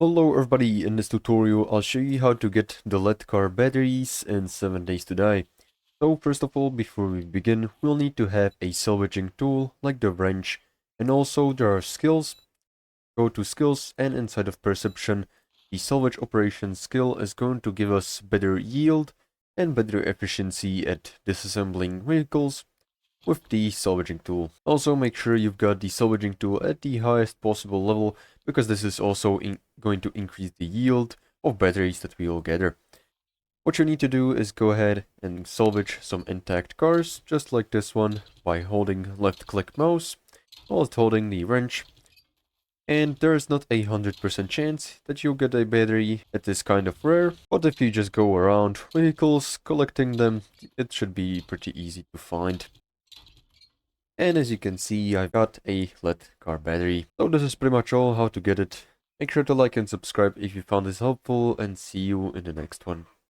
Hello everybody, in this tutorial I'll show you how to get the LED car batteries in 7 days to die. So first of all, before we begin, we'll need to have a salvaging tool like the wrench, and also there are skills. Go to skills, and inside of perception, the salvage operation skill is going to give us better yield and better efficiency at disassembling vehicles with the salvaging tool. Also make sure you've got the salvaging tool at the highest possible level, because this is also going to increase the yield of batteries that we will gather. What you need to do is go ahead and salvage some intact cars, just like this one, by holding left click mouse while holding the wrench. And there's not 100% chance that you'll get a battery. It is kind of rare, but if you just go around vehicles collecting them, it should be pretty easy to find. And as you can see, I've got a LED car battery. So this is pretty much all how to get it. Make sure to like and subscribe if you found this helpful, and see you in the next one.